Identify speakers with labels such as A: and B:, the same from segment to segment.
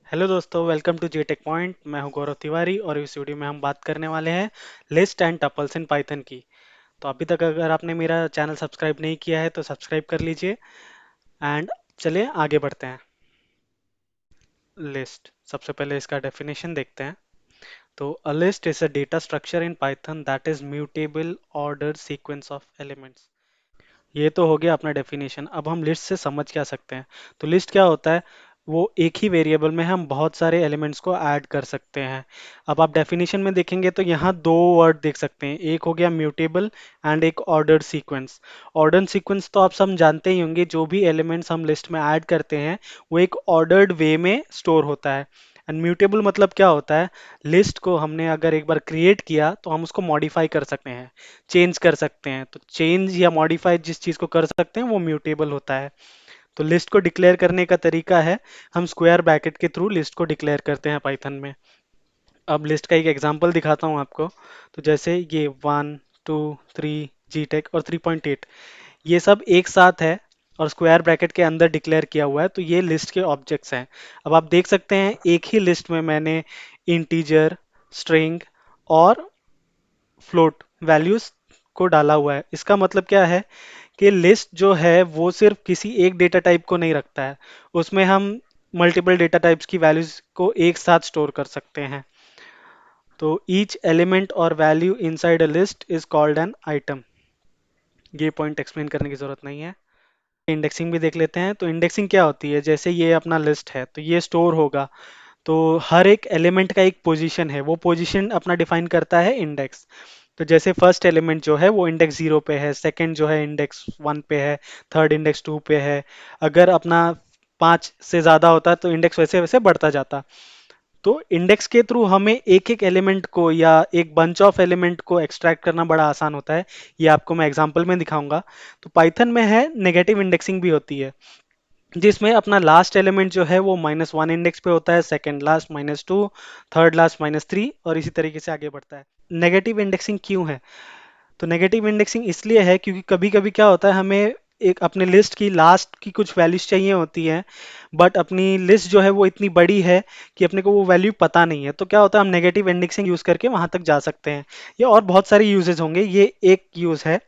A: Hello दोस्तों, welcome to जेटेक point. मैं हूं गौरव तिवारी और इस वीडियो में हम बात करने वाले हैं list and tuples in Python की। तो अभी तक अगर आपने मेरा चैनल सब्सक्राइब नहीं किया है तो सब्सक्राइब कर लीजिए। एंड चलिए आगे बढ़ते हैं। लिस्ट, सबसे पहले इसका डेफिनेशन देखते हैं। तो a list is a data structure in Python that is mutable order sequence of elements. ये तो हो गया अपना डेफिनेशन। अब हम लिस्ट से समझ क्या सकते हैं। तो लिस्ट क्या होता है? वो एक ही वेरिएबल में हम बहुत सारे एलिमेंट्स को ऐड कर सकते हैं। अब आप डेफिनेशन में देखेंगे तो यहाँ दो वर्ड देख सकते हैं, एक हो गया म्यूटेबल एंड एक ऑर्डर्ड सीक्वेंस। ऑर्डर्ड सीक्वेंस तो आप सब जानते ही होंगे, जो भी एलिमेंट्स हम लिस्ट में ऐड करते हैं वो एक ऑर्डर्ड वे में स्टोर होता है। एंड म्यूटेबल मतलब क्या होता है? लिस्ट को हमने अगर एक बार क्रिएट किया तो हम उसको मॉडिफाई कर सकते हैं, चेंज कर सकते हैं। तो चेंज या मॉडिफाई जिस चीज को कर सकते हैं वो म्यूटेबल होता है। तो लिस्ट को डिक्लेयर करने का तरीका है, हम स्क्वायर ब्रैकेट के थ्रू लिस्ट को डिक्लेयर करते हैं पाइथन में। अब लिस्ट का एक एग्जांपल दिखाता हूँ आपको। तो जैसे ये 1 2 3 जीटेक और 3.8, ये सब एक साथ है और स्क्वायर ब्रैकेट के अंदर डिक्लेयर किया हुआ है, तो ये लिस्ट के ऑब्जेक्ट्स हैं। अब आप देख सकते हैं एक ही लिस्ट में मैंने इंटीजर, स्ट्रिंग और फ्लोट वैल्यूज को डाला हुआ है। इसका मतलब क्या है कि लिस्ट जो है वो सिर्फ किसी एक डेटा टाइप को नहीं रखता है, उसमें हम मल्टीपल डेटा टाइप्स की वैल्यूज को एक साथ स्टोर कर सकते हैं। तो ईच एलिमेंट और value inside a list is called an item. ये पॉइंट एक्सप्लेन करने की जरूरत नहीं है। इंडेक्सिंग भी देख लेते हैं। तो इंडेक्सिंग क्या होती है? जैसे ये अपना लिस्ट है तो ये स्टोर होगा, तो हर एक एलिमेंट का एक पोजीशन है, वो पोजीशन अपना डिफाइन करता है इंडेक्स। तो जैसे फर्स्ट एलिमेंट जो है वो इंडेक्स 0 पे है, सेकंड जो है इंडेक्स 1 पे है, थर्ड इंडेक्स 2 पे है। अगर अपना 5 से ज़्यादा होता तो इंडेक्स वैसे वैसे बढ़ता जाता। तो इंडेक्स के थ्रू हमें एक एक एलिमेंट को या एक बंच ऑफ एलिमेंट को एक्सट्रैक्ट करना बड़ा आसान होता है। ये आपको मैं एग्जांपल में दिखाऊंगा। तो पाइथन में है नेगेटिव इंडेक्सिंग भी होती है, जिसमें अपना लास्ट एलिमेंट जो है वो -1 इंडेक्स पे होता है, सेकंड लास्ट -2, थर्ड लास्ट -3 और इसी तरीके से आगे बढ़ता है। नेगेटिव इंडेक्सिंग क्यों है? तो नेगेटिव इंडेक्सिंग इसलिए है क्योंकि कभी कभी क्या होता है, हमें एक अपने लिस्ट की लास्ट की कुछ वैल्यूज चाहिए होती हैं, बट अपनी लिस्ट जो है वो इतनी बड़ी है कि अपने को वो वैल्यू पता नहीं है। तो क्या होता है, हम नेगेटिव इंडेक्सिंग यूज करके वहां तक जा सकते हैं। ये और बहुत सारे यूजेस होंगे, ये एक यूज है।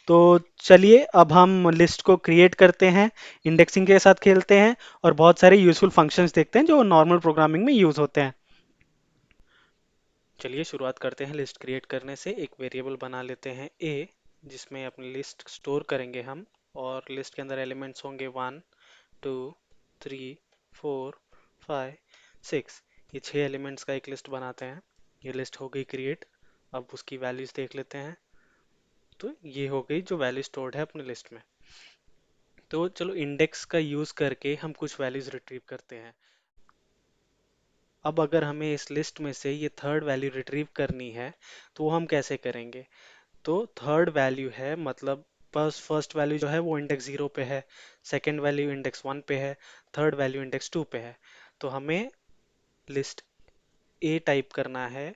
A: तो चलिए अब हम लिस्ट को क्रिएट करते हैं, इंडेक्सिंग के साथ खेलते हैं और बहुत सारे यूजफुल फंक्शंस देखते हैं जो नॉर्मल प्रोग्रामिंग में यूज होते हैं। चलिए शुरुआत करते हैं लिस्ट क्रिएट करने से। एक वेरिएबल बना लेते हैं a, जिसमें अपनी लिस्ट स्टोर करेंगे हम। और लिस्ट के अंदर एलिमेंट्स होंगे 1 2 3 4 5 6। ये 6 एलिमेंट्स का एक लिस्ट बनाते हैं। ये लिस्ट हो गई क्रिएट। अब उसकी वैल्यूज देख लेते हैं। तो ये हो गई जो वैल्यू स्टोर्ड है अपनी लिस्ट में। तो चलो इंडेक्स का यूज करके हम कुछ वैल्यूज रिट्रीव करते हैं। अब अगर हमें इस लिस्ट में से ये थर्ड वैल्यू रिट्रीव करनी है तो वो हम कैसे करेंगे? तो थर्ड वैल्यू है, मतलब फर्स्ट फर्स्ट वैल्यू जो है वो इंडेक्स 0 पे है, सेकंड वैल्यू इंडेक्स 1 पे है, थर्ड वैल्यू इंडेक्स 2 पे है। तो हमें लिस्ट ए टाइप करना है,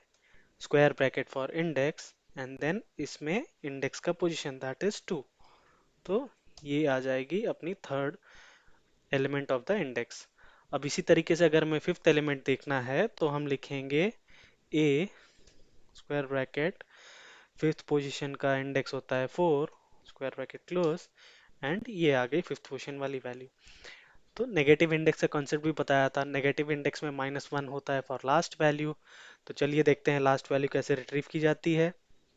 A: square bracket for index, and then इसमें इंडेक्स का पोजीशन दैट इज 2। तो ये आ जाएगी अपनी third element of the index. अब इसी तरीके से अगर हमें फिफ्थ एलिमेंट देखना है तो हम लिखेंगे ए, स्क्वायर ब्रैकेट, फिफ्थ पोजीशन का इंडेक्स होता है 4, स्क्वायर ब्रैकेट क्लोज, एंड ये आ गई फिफ्थ पोजीशन वाली वैल्यू। तो नेगेटिव इंडेक्स का कॉन्सेप्ट भी बताया था। नेगेटिव इंडेक्स में -1 होता है फॉर लास्ट वैल्यू। तो चलिए देखते हैं लास्ट वैल्यू कैसे रिट्रीव की जाती है।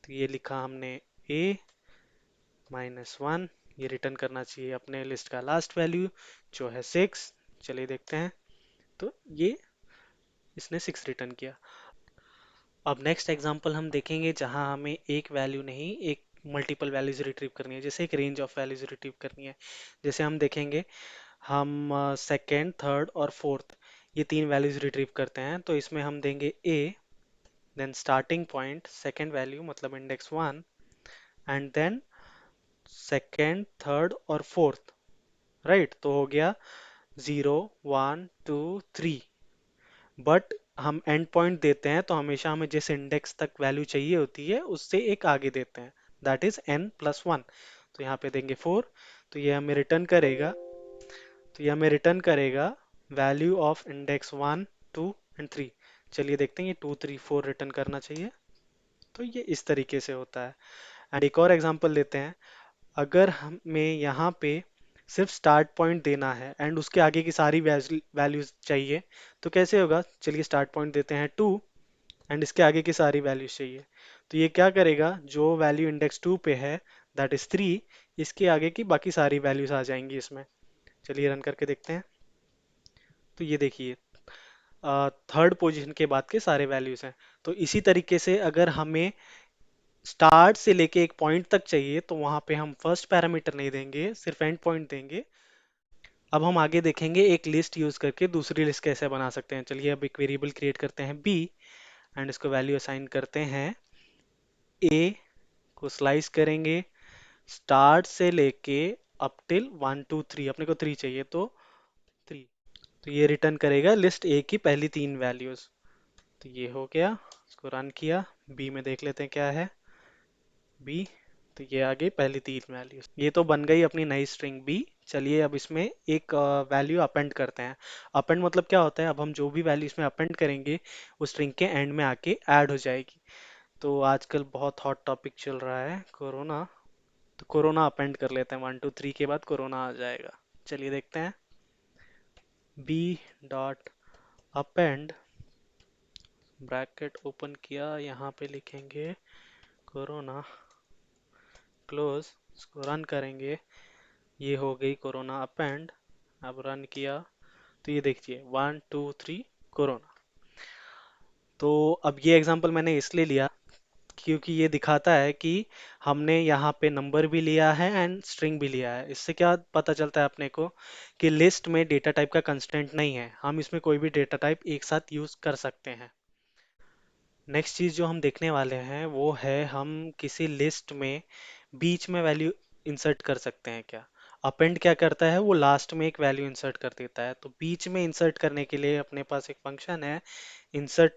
A: तो ये लिखा हमने a -1, ये रिटर्न करना चाहिए अपने लिस्ट का लास्ट वैल्यू जो है 6। चलिए देखते हैं। तो ये इसने 6 रिटर्न किया। अब नेक्स्ट एग्जांपल हम देखेंगे जहां हमें एक वैल्यू नहीं, एक मल्टीपल वैल्यूज रिट्रीव करनी है, जैसे एक रेंज ऑफ वैल्यूज रिट्रीव करनी है। जैसे हम देखेंगे, हम सेकेंड, थर्ड और फोर्थ, ये तीन वैल्यूज रिट्रीव करते हैं। तो इसमें हम देंगे a, then starting point second value मतलब index 1, and then second, third और फोर्थ। राइट, तो हो गया 0 1 2 3। बट हम एंड पॉइंट देते हैं तो हमेशा हमें जिस इंडेक्स तक वैल्यू चाहिए होती है उससे एक आगे देते हैं, दैट इज n+1। तो यहाँ पे देंगे 4। तो ये हमें रिटर्न करेगा, तो ये हमें रिटर्न करेगा वैल्यू ऑफ इंडेक्स 1 2 एंड 3। चलिए देखते हैं, ये 2 3 4 रिटर्न करना चाहिए। तो ये इस तरीके से होता है। एंड एक और एग्जांपल लेते हैं। अगर हमें यहाँ पे सिर्फ स्टार्ट पॉइंट देना है एंड उसके आगे की सारी वैल्यूज चाहिए, तो कैसे होगा? चलिए स्टार्ट पॉइंट देते हैं 2 एंड इसके आगे की सारी वैल्यूज चाहिए। तो ये क्या करेगा, जो वैल्यू इंडेक्स 2 पे है दैट इज 3, इसके आगे की बाकी सारी वैल्यूज आ जाएंगी इसमें। चलिए रन करके देखते हैं। तो ये देखिए, थर्ड पोजीशन के बाद के सारे वैल्यूज हैं। तो इसी तरीके से अगर हमें स्टार्ट से लेके एक पॉइंट तक चाहिए, तो वहां पे हम फर्स्ट पैरामीटर नहीं देंगे, सिर्फ एंड पॉइंट देंगे। अब हम आगे देखेंगे एक लिस्ट यूज करके दूसरी लिस्ट कैसे बना सकते हैं। चलिए अब एक वेरिएबल क्रिएट करते हैं बी एंड इसको वैल्यू असाइन करते हैं ए, को स्लाइस करेंगे स्टार्ट से लेके अप टिल 1 2 3। अपने को 3 चाहिए तो 3। तो ये रिटर्न करेगा लिस्ट ए की पहली 3 वैल्यूज। तो ये हो गया, इसको रन किया। बी में देख लेते हैं क्या है। बी, तो ये आ गई पहली 3 वैल्यूज। ये तो बन गई अपनी नई स्ट्रिंग बी। चलिए अब इसमें एक वैल्यू अपेंड करते हैं। अपेंड मतलब क्या होता है, अब हम जो भी वैल्यू इसमें अपेंड करेंगे वो स्ट्रिंग के एंड में आके ऐड हो जाएगी। तो आजकल बहुत हॉट टॉपिक चल रहा है कोरोना। तो कोरोना अपेंड कर लेते हैं, 1 2 3 के बाद कोरोना आ जाएगा। चलिए देखते हैं। B dot append, bracket open किया, यहाँ पे लिखेंगे कोरोना, क्लोज, इसको रन करेंगे। ये हो गई कोरोना अपेंड। अब रन किया तो ये देखिए 1 2 3 कोरोना। तो अब ये एग्जांपल मैंने इसलिए लिया क्योंकि ये दिखाता है कि हमने यहाँ पे नंबर भी लिया है एंड स्ट्रिंग भी लिया है। इससे क्या पता चलता है अपने को कि लिस्ट में डेटा टाइप का कंस्टेंट नहीं है, हम इसमें कोई भी डेटा टाइप एक साथ यूज कर सकते हैं। नेक्स्ट चीज जो हम देखने वाले हैं वो है हम किसी लिस्ट में बीच में वैल्यू इंसर्ट कर सकते हैं क्या। अपेंड क्या करता है, वो लास्ट में एक वैल्यू इंसर्ट कर देता है। तो बीच में इंसर्ट करने के लिए अपने पास एक फंक्शन है इंसर्ट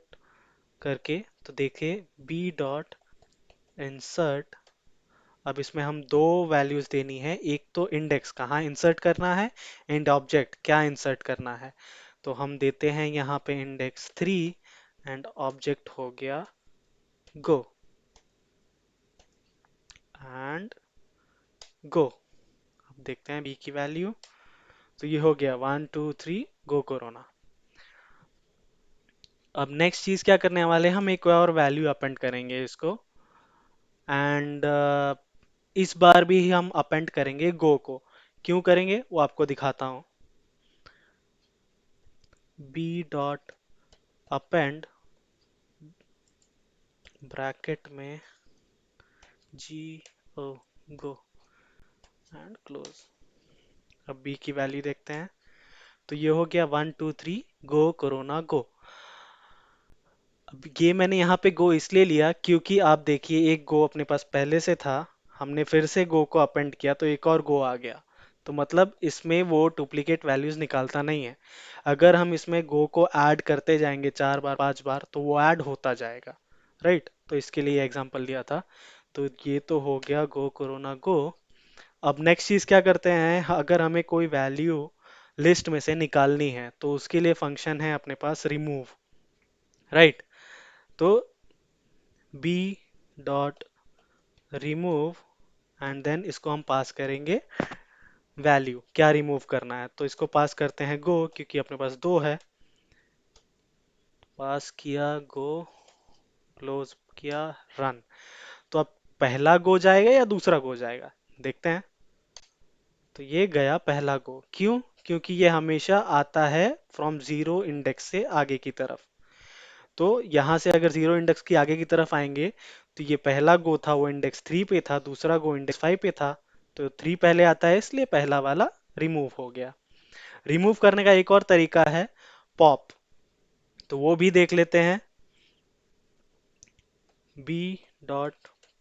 A: करके। तो देखिए बी डॉट इंसर्ट। अब इसमें हम दो वैल्यूज देनी है, एक तो इंडेक्स कहाँ इंसर्ट करना है एंड ऑब्जेक्ट क्या इंसर्ट करना है। तो हम देते हैं यहाँ पे इंडेक्स 3 एंड ऑब्जेक्ट हो गया गो एंड गो। अब देखते हैं बी की वैल्यू। तो ये हो गया 1 2 3 गो कोरोना। अब नेक्स्ट चीज क्या करने वाले हैं, हम एक और वैल्यू अपेंड करेंगे इसको एंड इस बार भी हम अपेंड करेंगे गो को। क्यों करेंगे वो आपको दिखाता हूँ। बी डॉट अपेंड, ब्रैकेट में जी ओ गो एंड क्लोज। अब बी की वैल्यू देखते हैं। तो ये हो गया 1 2 3 गो कोरोना गो। अब ये मैंने यहाँ पे गो इसलिए लिया क्योंकि आप देखिए एक गो अपने पास पहले से था, हमने फिर से गो को अपेंड किया तो एक और गो आ गया। तो मतलब इसमें वो डुप्लीकेट वैल्यूज निकालता नहीं है। अगर हम इसमें गो को ऐड करते जाएंगे 4 बार 5 बार तो वो ऐड होता जाएगा। राइट, तो इसके लिए एग्जांपल दिया था। तो ये तो हो गया गो कोरोना गो। अब नेक्स्ट चीज क्या करते हैं, अगर हमें कोई वैल्यू लिस्ट में से निकालनी है तो उसके लिए फंक्शन है अपने पास रिमूव। राइट, तो b dot remove and then इसको हम पास करेंगे वैल्यू क्या रिमूव करना है। तो इसको पास करते हैं गो क्योंकि अपने पास दो है। पास किया गो, क्लोज किया, रन। तो अब पहला गो जाएगा या दूसरा गो जाएगा देखते हैं। तो ये गया पहला गो। क्यों? क्योंकि ये हमेशा आता है फ्रॉम जीरो इंडेक्स से आगे की तरफ। तो यहाँ से अगर जीरो इंडेक्स की आगे की तरफ आएंगे तो ये पहला गो था वो इंडेक्स 3 पे था, दूसरा गो इंडेक्स 5 पे था। तो 3 पहले आता है इसलिए पहला वाला रिमूव हो गया। रिमूव करने का एक और तरीका है पॉप। तो वो भी देख लेते हैं। बी डॉट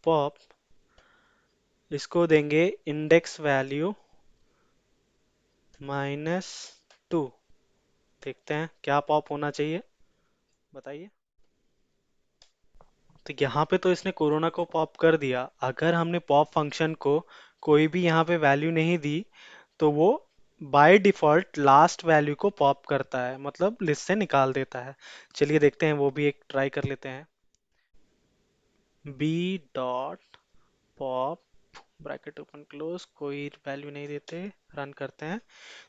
A: पॉप, इसको देंगे इंडेक्स वैल्यू -2। देखते हैं क्या पॉप होना चाहिए, बताइए। तो यहाँ पे तो इसने कोरोना को पॉप कर दिया। अगर हमने पॉप फंक्शन को कोई भी यहाँ पे वैल्यू नहीं दी तो वो बाय डिफॉल्ट लास्ट वैल्यू को पॉप करता है, मतलब लिस्ट से निकाल देता है। चलिए देखते हैं, वो भी एक ट्राई कर लेते हैं। B dot pop, bracket open close, कोई वैल्यू नहीं देते, रन करते हैं।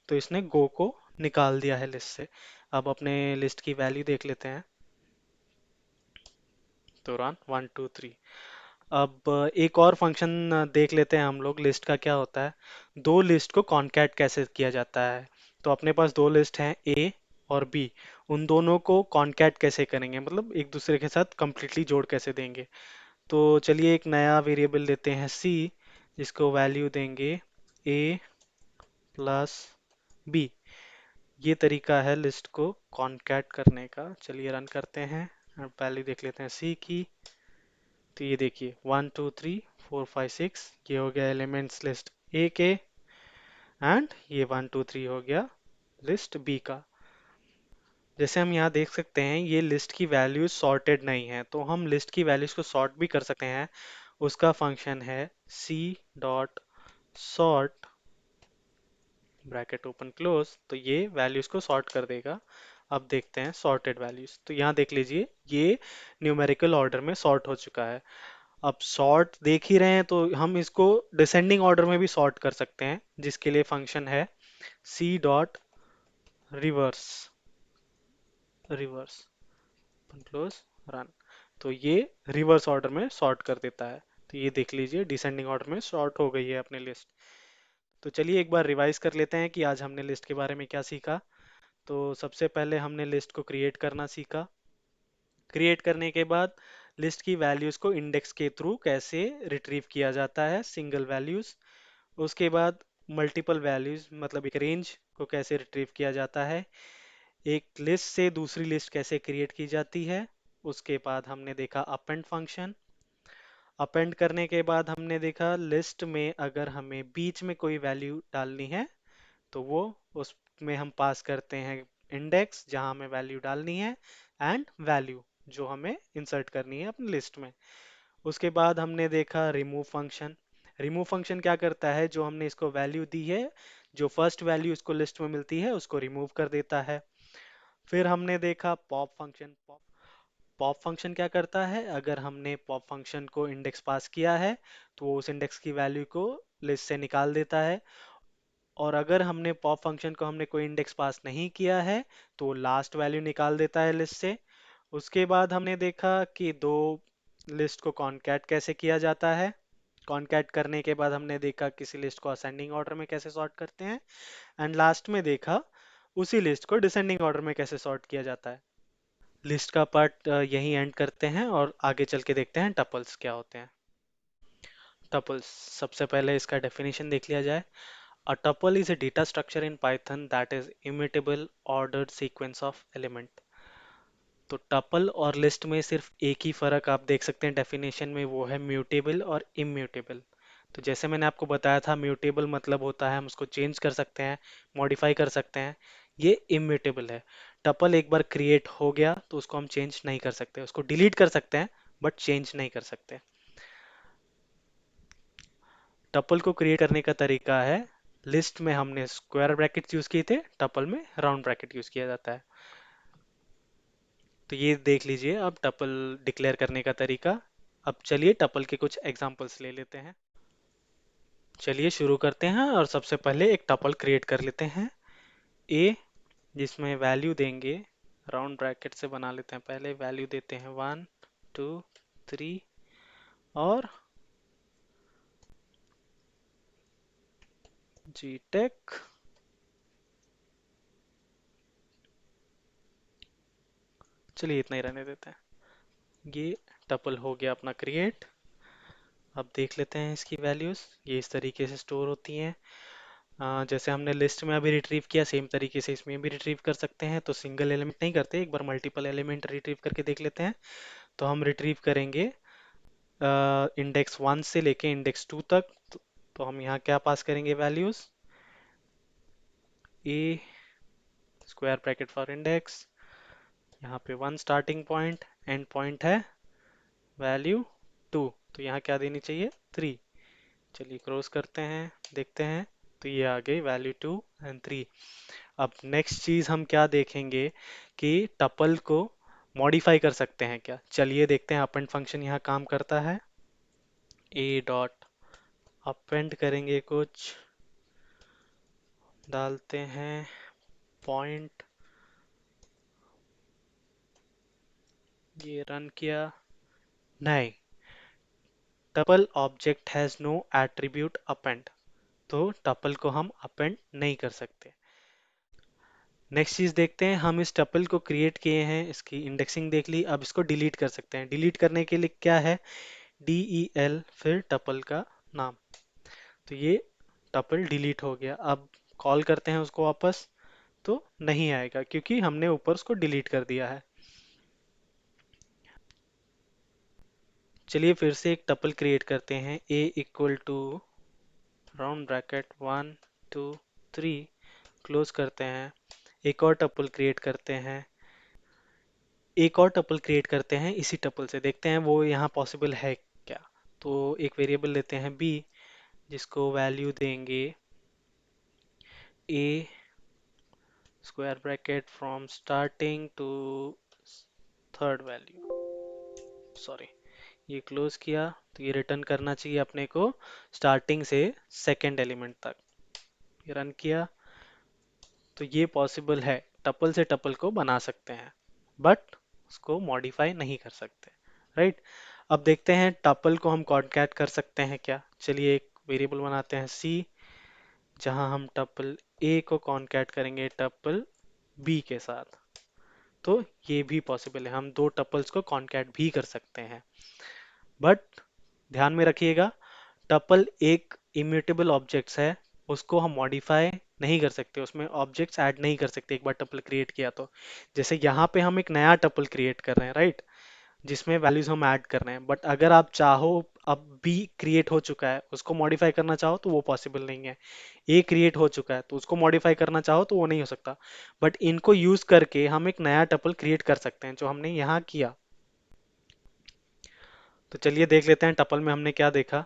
A: तो इसने गो को निकाल दिया है लिस्ट से। अब अपने लिस्ट की वैल्यू देख लेते हैं। तो रन 1 2 3। अब एक और फंक्शन देख लेते हैं हम लोग, लिस्ट का क्या होता है। दो लिस्ट को कॉनकैट कैसे किया जाता है। तो अपने पास दो लिस्ट हैं, ए और बी। उन दोनों को कॉनकैट कैसे करेंगे, मतलब एक दूसरे के साथ कंप्लीटली जोड़ कैसे देंगे। तो चलिए एक नया वेरिएबल लेते हैं सी, जिसको वैल्यू देंगे ए प्लस बी। ये तरीका है लिस्ट को कॉनकैट करने का। चलिए रन करते हैं, वैल्यू देख लेते हैं सी की। तो ये देखिए 1 2 3 4 5 6, ये हो गया एलिमेंट्स लिस्ट ए के। एंड ये 1 2 3 हो गया लिस्ट बी का। जैसे हम यहाँ देख सकते हैं, ये लिस्ट की वैल्यूज सॉर्टेड नहीं है, तो हम लिस्ट की वैल्यूज को सॉर्ट भी कर सकते हैं। उसका फंक्शन है c dot sort, bracket open close. तो ये वैल्यूज को सॉर्ट कर देगा। अब देखते हैं सॉर्टेड वैल्यूज। तो यहाँ देख लीजिए, ये न्यूमेरिकल ऑर्डर में सॉर्ट हो चुका है। अब सॉर्ट देख ही रहे हैं, तो हम इसको डिसेंडिंग ऑर्डर में भी सॉर्ट कर सकते हैं, जिसके लिए फंक्शन है c dot reverse, reverse close run. तो ये रिवर्स ऑर्डर में सॉर्ट कर देता है। तो ये देख लीजिए, डिसेंडिंग ऑर्डर में सॉर्ट हो गई है अपनी लिस्ट। तो चलिए एक बार रिवाइज कर लेते हैं कि आज हमने लिस्ट के बारे में क्या सीखा। तो सबसे पहले हमने लिस्ट को क्रिएट करना सीखा। क्रिएट करने के बाद लिस्ट की वैल्यूज को इंडेक्स के थ्रू कैसे रिट्रीव किया जाता है, सिंगल वैल्यूज। उसके बाद मल्टीपल वैल्यूज, मतलब एक रेंज को कैसे रिट्रीव किया जाता है। एक लिस्ट से दूसरी लिस्ट कैसे क्रिएट की जाती है। उसके बाद हमने देखा अपेंड फंक्शन। अपेंड करने के बाद हमने देखा लिस्ट में अगर हमें बीच में कोई वैल्यू डालनी है, तो वो उसमें हम पास करते हैं इंडेक्स, जहां हमें वैल्यू डालनी है, एंड वैल्यू जो हमें इंसर्ट करनी है अपनी लिस्ट में। उसके बाद हमने देखा रिमूव फंक्शन। रिमूव फंक्शन क्या करता है, जो हमने इसको वैल्यू दी है, जो फर्स्ट वैल्यू इसको लिस्ट में मिलती है उसको रिमूव कर देता है। फिर हमने देखा पॉप फंक्शन। पॉप फंक्शन क्या करता है, अगर हमने पॉप फंक्शन को इंडेक्स पास किया है, तो वो उस इंडेक्स की वैल्यू को लिस्ट से निकाल देता है। और अगर हमने पॉप फंक्शन को हमने कोई इंडेक्स पास नहीं किया है, तो लास्ट वैल्यू निकाल देता है लिस्ट से। उसके बाद हमने देखा कि दो लिस्ट को कॉनकैट कैसे किया जाता है। कॉनकैट करने के बाद हमने देखा किसी लिस्ट को असेंडिंग ऑर्डर में कैसे सॉर्ट करते हैं। एंड लास्ट में देखा उसी लिस्ट को डिसेंडिंग ऑर्डर में कैसे सॉर्ट किया जाता है। लिस्ट का पार्ट यहीं एंड करते हैं और आगे चल के देखते हैं टपल्स क्या होते हैं। टपल्स, सबसे पहले इसका डेफिनेशन देख लिया जाए। A tuple is a data structure in Python that is immutable ordered sequence of element। तो टपल और लिस्ट में सिर्फ एक ही फर्क आप देख सकते हैं डेफिनेशन में, वो है म्यूटेबल और इम्यूटेबल। तो जैसे मैंने आपको बताया था, म्यूटेबल मतलब होता है हम उसको चेंज कर सकते हैं, मॉडिफाई कर सकते हैं। ये इम्यूटेबल है। टपल एक बार क्रिएट हो गया तो उसको हम चेंज नहीं कर सकते, उसको डिलीट कर सकते हैं बट चेंज नहीं कर सकते। टपल को क्रिएट करने का तरीका है, लिस्ट में हमने स्क्वायर ब्रैकेट्स यूज किए थे, टपल में राउंड ब्रैकेट यूज किया जाता है। तो ये देख लीजिए अब टपल डिक्लेयर करने का तरीका। अब चलिए टपल के कुछ एग्जांपल्स ले लेते हैं। चलिए शुरू करते हैं और सबसे पहले एक टपल क्रिएट कर लेते हैं ए, जिसमें वैल्यू देंगे, राउंड ब्रैकेट से बना लेते हैं, पहले वैल्यू देते हैं 1 2 3 और जी टेक। चलिए इतना ही रहने देते हैं। ये टपल हो गया अपना क्रिएट। अब देख लेते हैं इसकी वैल्यूज, ये इस तरीके से स्टोर होती हैं। जैसे हमने लिस्ट में अभी रिट्रीव किया, सेम तरीके से इसमें भी रिट्रीव कर सकते हैं। तो सिंगल एलिमेंट नहीं करते, एक बार मल्टीपल एलिमेंट रिट्रीव करके देख लेते हैं। तो हम रिट्रीव करेंगे इंडेक्स 1 से लेके इंडेक्स 2 तक। तो हम यहाँ क्या पास करेंगे values, A square bracket for index, यहाँ पे 1 स्टार्टिंग पॉइंट, एंड पॉइंट है वैल्यू 2। तो यहाँ क्या देनी चाहिए 3। चलिए क्रॉस करते हैं, देखते हैं। तो ये आ गई वैल्यू 2 और 3। अब नेक्स्ट चीज हम क्या देखेंगे कि टपल को मॉडिफाई कर सकते हैं क्या। चलिए देखते हैं अपेंड फंक्शन यहाँ काम करता है। ए डॉट अपेंड करेंगे, कुछ डालते हैं पॉइंट, ये रन किया, नहीं, tuple object has no attribute append, तो टपल को हम अपेंड नहीं कर सकते। नेक्स्ट चीज देखते हैं, हम इस टपल को क्रिएट किए हैं, इसकी इंडेक्सिंग देख ली, अब इसको डिलीट कर सकते हैं। डिलीट करने के लिए क्या है, del फिर टपल का नाम, तो ये टपल डिलीट हो गया। अब कॉल करते हैं उसको वापस, तो नहीं आएगा क्योंकि हमने ऊपर उसको डिलीट कर दिया है। चलिए फिर से एक टपल क्रिएट करते हैं, a equal to round bracket 1 2 3, close करते हैं। एक और टपल क्रिएट करते हैं, एक और टपल क्रिएट करते हैं इसी टपल से, देखते हैं वो यहाँ पॉसिबल है क्या। तो एक वेरिएबल लेते हैं b, जिसको वैल्यू देंगे a square bracket from starting to third value, sorry, ये क्लोज किया। तो ये रिटर्न करना चाहिए अपने को स्टार्टिंग से सेकेंड एलिमेंट तक। ये रन किया, तो ये पॉसिबल है, टपल से टपल को बना सकते हैं बट उसको मॉडिफाई नहीं कर सकते, राइट। अब देखते हैं टपल को हम कॉन्कैट कर सकते हैं क्या। चलिए एक वेरिएबल बनाते हैं c, जहां हम टपल a को कॉन्कैट करेंगे टपल b के साथ। तो ये भी पॉसिबल है, हम दो टपल्स को कॉन्कैट भी कर सकते हैं, बट ध्यान में रखिएगा टपल एक इम्यूटेबल ऑब्जेक्ट्स है, उसको हम मॉडिफाई नहीं कर सकते, उसमें ऑब्जेक्ट्स ऐड नहीं कर सकते एक बार टपल क्रिएट किया तो। जैसे यहाँ पे हम एक नया टपल क्रिएट कर रहे हैं, राइट, जिसमें वैल्यूज हम ऐड कर रहे हैं, बट अगर आप चाहो, अब बी क्रिएट हो चुका है, उसको मॉडिफाई करना चाहो तो वो पॉसिबल नहीं है। ए क्रिएट हो चुका है तो उसको मॉडिफाई करना चाहो तो वो नहीं हो सकता, बट इनको यूज करके हम एक नया टपल क्रिएट कर सकते हैं, जो हमने यहाँ किया। तो चलिए देख लेते हैं टपल में हमने क्या देखा।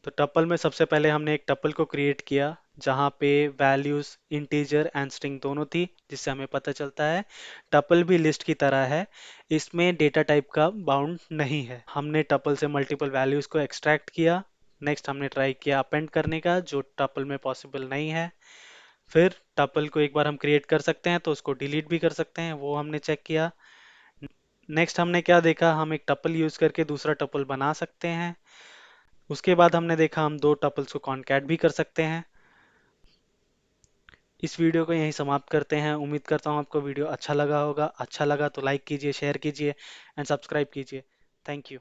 A: तो टपल में सबसे पहले हमने एक टपल को क्रिएट किया जहाँ पे वैल्यूज इंटीजर एंड स्ट्रिंग दोनों थी, जिससे हमें पता चलता है टपल भी लिस्ट की तरह है, इसमें डेटा टाइप का बाउंड नहीं है। हमने टपल से मल्टीपल वैल्यूज को एक्सट्रैक्ट किया। नेक्स्ट हमने ट्राई किया अपेंड करने का, जो टपल में पॉसिबल नहीं है। फिर टपल को एक बार हम क्रिएट कर सकते हैं तो उसको डिलीट भी कर सकते हैं, वो हमने चेक किया। नेक्स्ट हमने क्या देखा, हम एक टपल यूज करके दूसरा टपल बना सकते हैं। उसके बाद हमने देखा हम दो टपल्स को कॉन्कैट भी कर सकते हैं। इस वीडियो को यहीं समाप्त करते हैं। उम्मीद करता हूँ आपको वीडियो अच्छा लगा होगा। अच्छा लगा तो लाइक कीजिए, शेयर कीजिए एंड सब्सक्राइब कीजिए। Thank you.